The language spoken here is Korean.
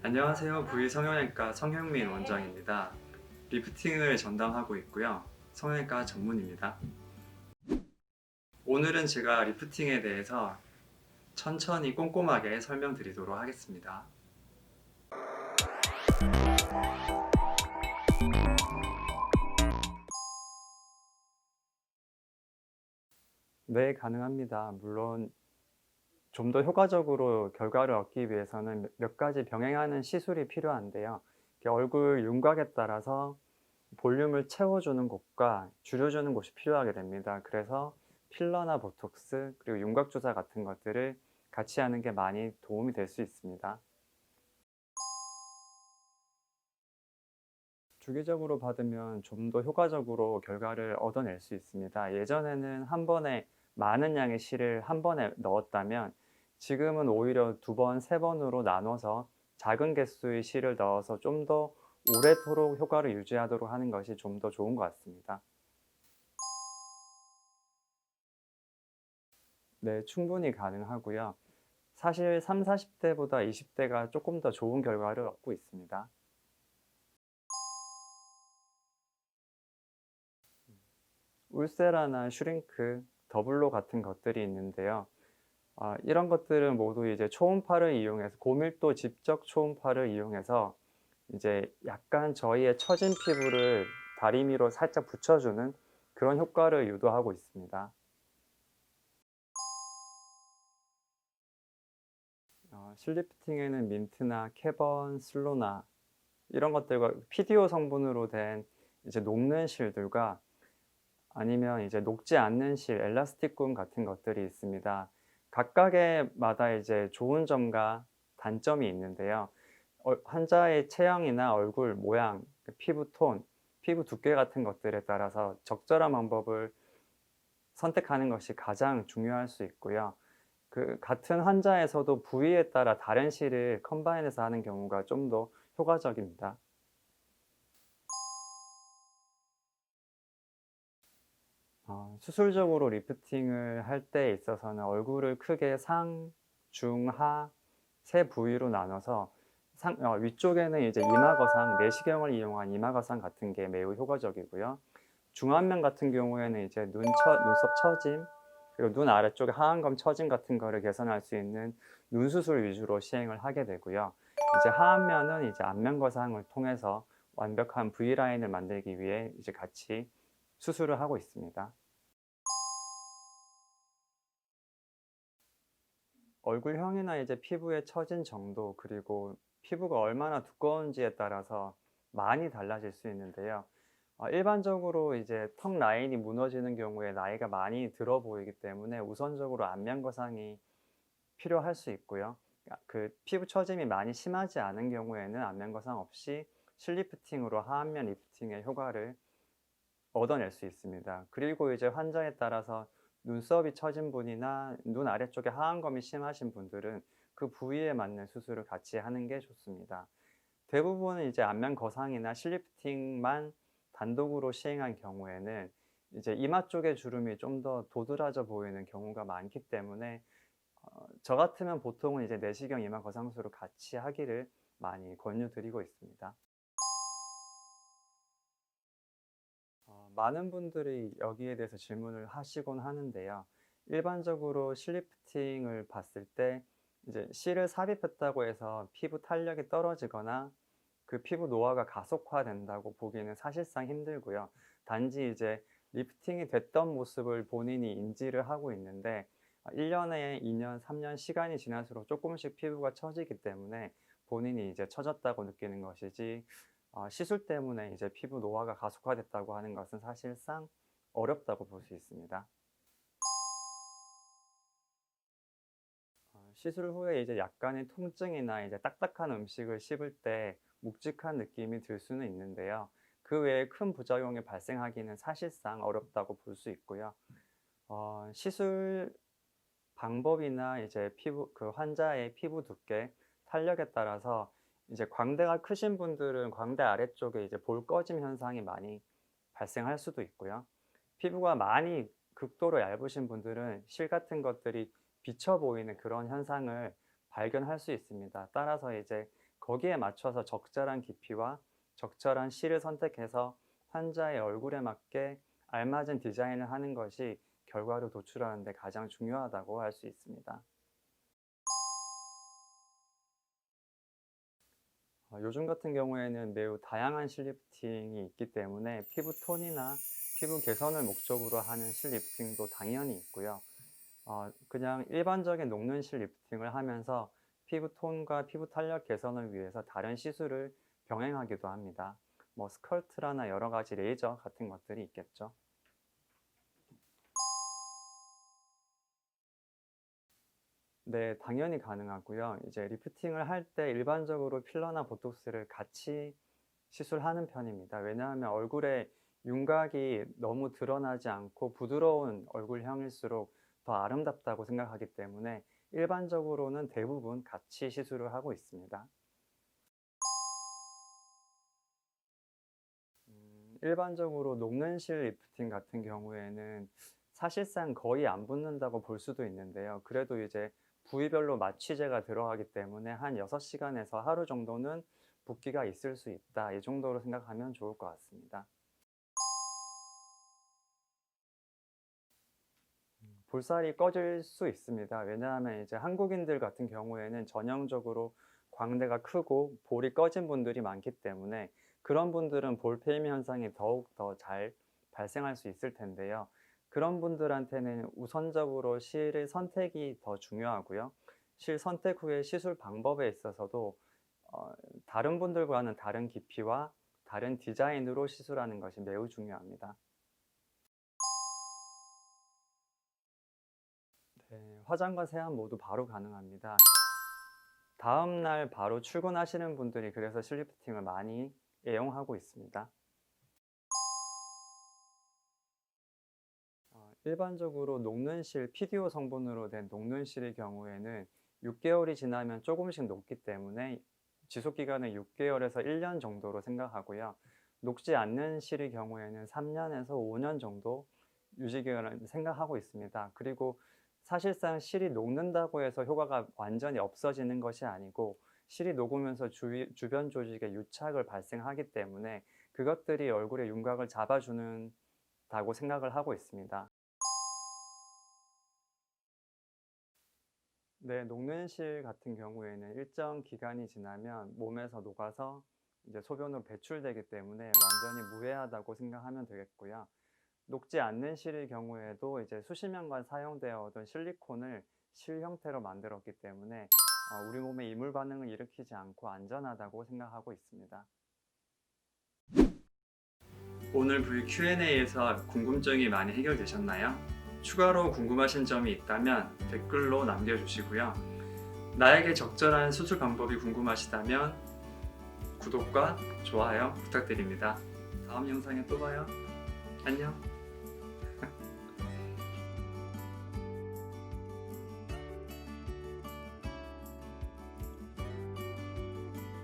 안녕하세요. 부위성형외과 성형민 원장입니다. 리프팅을 전담하고 있고요. 성형외과 전문입니다. 오늘은 제가 리프팅에 대해서 천천히 꼼꼼하게 설명드리도록 하겠습니다. 네, 가능합니다. 물론 좀 더 효과적으로 결과를 얻기 위해서는 몇 가지 병행하는 시술이 필요한데요. 얼굴 윤곽에 따라서 볼륨을 채워주는 곳과 줄여주는 곳이 필요하게 됩니다. 그래서 필러나 보톡스 그리고 윤곽 주사 같은 것들을 같이 하는 게 많이 도움이 될 수 있습니다. 주기적으로 받으면 좀 더 효과적으로 결과를 얻어낼 수 있습니다. 예전에는 한 번에 많은 양의 실을 한 번에 넣었다면 지금은 오히려 두 번, 세 번으로 나눠서 작은 개수의 실을 넣어서 좀 더 오래도록 효과를 유지하도록 하는 것이 좀 더 좋은 것 같습니다. 네, 충분히 가능하고요. 사실 30-40 대보다 20 대가 조금 더 좋은 결과를 얻고 있습니다. 울세라나 슈링크, 더블로 같은 것들이 있는데요. 이런 것들은 모두 이제 초음파를 이용해서 고밀도 집적 초음파를 이용해서 이제 약간 저희의 처진 피부를 다리미로 살짝 붙여주는 그런 효과를 유도하고 있습니다. 실리프팅에는 민트나 캐번, 슬로나 이런 것들과 PDO 성분으로 된 이제 녹는 실들과 아니면 이제 녹지 않는 실, 엘라스틱 군 같은 것들이 있습니다. 각각의 마다 이제 좋은 점과 단점이 있는데요. 환자의 체형이나 얼굴 모양, 그 피부 톤, 피부 두께 같은 것들에 따라서 적절한 방법을 선택하는 것이 가장 중요할 수 있고요. 그 같은 환자에서도 부위에 따라 다른 실을 컴바인해서 하는 경우가 좀 더 효과적입니다. 수술적으로 리프팅을 할 때에 있어서는 얼굴을 크게 상, 중, 하 세 부위로 나눠서 위쪽에는 이제 이마거상, 내시경을 이용한 이마거상 같은 게 매우 효과적이고요. 중안면 같은 경우에는 이제 눈썹 처짐, 그리고 눈 아래쪽에 하안검 처짐 같은 거를 개선할 수 있는 눈 수술 위주로 시행을 하게 되고요. 이제 하안면은 이제 안면 거상을 통해서 완벽한 V라인을 만들기 위해 이제 같이 수술을 하고 있습니다. 얼굴형이나 이제 피부의 처진 정도 그리고 피부가 얼마나 두꺼운지에 따라서 많이 달라질 수 있는데요. 일반적으로 이제 턱 라인이 무너지는 경우에 나이가 많이 들어 보이기 때문에 우선적으로 안면 거상이 필요할 수 있고요. 그 피부 처짐이 많이 심하지 않은 경우에는 안면 거상 없이 실리프팅으로 하안면 리프팅의 효과를 얻어낼 수 있습니다. 그리고 이제 환자에 따라서 눈썹이 처진 분이나 눈 아래쪽에 하안검이 심하신 분들은 그 부위에 맞는 수술을 같이 하는 게 좋습니다. 대부분은 이제 안면 거상이나 실리프팅만 단독으로 시행한 경우에는 이제 이마 쪽의 주름이 좀 더 도드라져 보이는 경우가 많기 때문에 저 같으면 보통은 이제 내시경 이마 거상술을 같이 하기를 많이 권유드리고 있습니다. 많은 분들이 여기에 대해서 질문을 하시곤 하는데요. 일반적으로 실리프팅을 봤을 때 이제 실을 삽입했다고 해서 피부 탄력이 떨어지거나 그 피부 노화가 가속화된다고 보기는 사실상 힘들고요. 단지 이제 리프팅이 됐던 모습을 본인이 인지를 하고 있는데 1 년에 2 년, 3년 시간이 지날수록 조금씩 피부가 처지기 때문에 본인이 이제 처졌다고 느끼는 것이지 시술 때문에 이제 피부 노화가 가속화됐다고 하는 것은 사실상 어렵다고 볼 수 있습니다. 시술 후에 이제 약간의 통증이나 이제 딱딱한 음식을 씹을 때 묵직한 느낌이 들 수는 있는데요. 그 외에 큰 부작용이 발생하기는 사실상 어렵다고 볼 수 있고요. 시술 방법이나 이제 그 환자의 피부 두께, 탄력에 따라서 이제 광대가 크신 분들은 광대 아래쪽에 이제 볼 꺼짐 현상이 많이 발생할 수도 있고요. 피부가 많이 극도로 얇으신 분들은 실 같은 것들이 비쳐 보이는 그런 현상을 발견할 수 있습니다. 따라서 이제 거기에 맞춰서 적절한 깊이와 적절한 실을 선택해서 환자의 얼굴에 맞게 알맞은 디자인을 하는 것이 결과를 도출하는 데 가장 중요하다고 할 수 있습니다. 요즘 같은 경우에는 매우 다양한 실 리프팅이 있기 때문에 피부 톤이나 피부 개선을 목적으로 하는 실 리프팅도 당연히 있고요. 그냥 일반적인 녹는 실 리프팅을 하면서 피부 톤과 피부 탄력 개선을 위해서 다른 시술을 병행하기도 합니다. 뭐 스컬트라나 여러 가지 레이저 같은 것들이 있겠죠. 네, 당연히 가능하고요. 이제 리프팅을 할 때 일반적으로 필러나 보톡스를 같이 시술하는 편입니다. 왜냐하면 얼굴에 윤곽이 너무 드러나지 않고 부드러운 얼굴형일수록 더 아름답다고 생각하기 때문에 일반적으로는 대부분 같이 시술을 하고 있습니다. 일반적으로 녹는 실 리프팅 같은 경우에는 사실상 거의 안 붓는다고 볼 수도 있는데요. 그래도 이제 부위별로 마취제가 들어가기 때문에 한 6시간에서 하루 정도는 붓기가 있을 수 있다. 이 정도로 생각하면 좋을 것 같습니다. 볼살이 꺼질 수 있습니다. 왜냐하면 이제 한국인들 같은 경우에는 전형적으로 광대가 크고 볼이 꺼진 분들이 많기 때문에 그런 분들은 볼 페임 현상이 더욱 더 잘 발생할 수 있을 텐데요. 그런 분들한테는 우선적으로 실의 선택이 더 중요하고요. 실 선택 후에 시술 방법에 있어서도 어 다른 분들과는 다른 깊이와 다른 디자인으로 시술하는 것이 매우 중요합니다. 네, 화장과 세안 모두 바로 가능합니다. 다음 날 바로 출근하시는 분들이 그래서 실리프팅을 많이 애용하고 있습니다. 일반적으로 녹는 실, PDO 성분으로 된 녹는 실의 경우에는 6개월이 지나면 조금씩 녹기 때문에 지속 기간은 6개월에서 1년 정도로 생각하고요. 녹지 않는 실의 경우에는 3년에서 5년 정도 유지 기간을 생각하고 있습니다. 그리고 사실상 실이 녹는다고 해서 효과가 완전히 없어지는 것이 아니고 실이 녹으면서 주변 조직에 유착을 발생하기 때문에 그것들이 얼굴의 윤곽을 잡아주는 다고 생각을 하고 있습니다. 네, 녹는 실 같은 경우에는 일정 기간이 지나면 몸에서 녹아서 이제 소변으로 배출되기 때문에 완전히 무해하다고 생각하면 되겠고요. 녹지 않는 실의 경우에도 이제 수십 년간 사용되어 오던 실리콘을 실 형태로 만들었기 때문에 우리 몸에 이물 반응을 일으키지 않고 안전하다고 생각하고 있습니다. 오늘 Q&A에서 궁금증이 많이 해결되셨나요? 추가로 궁금하신 점이 있다면 댓글로 남겨주시고요. 나에게 적절한 수술 방법이 궁금하시다면 구독과 좋아요 부탁드립니다. 다음 영상에 또 봐요. 안녕.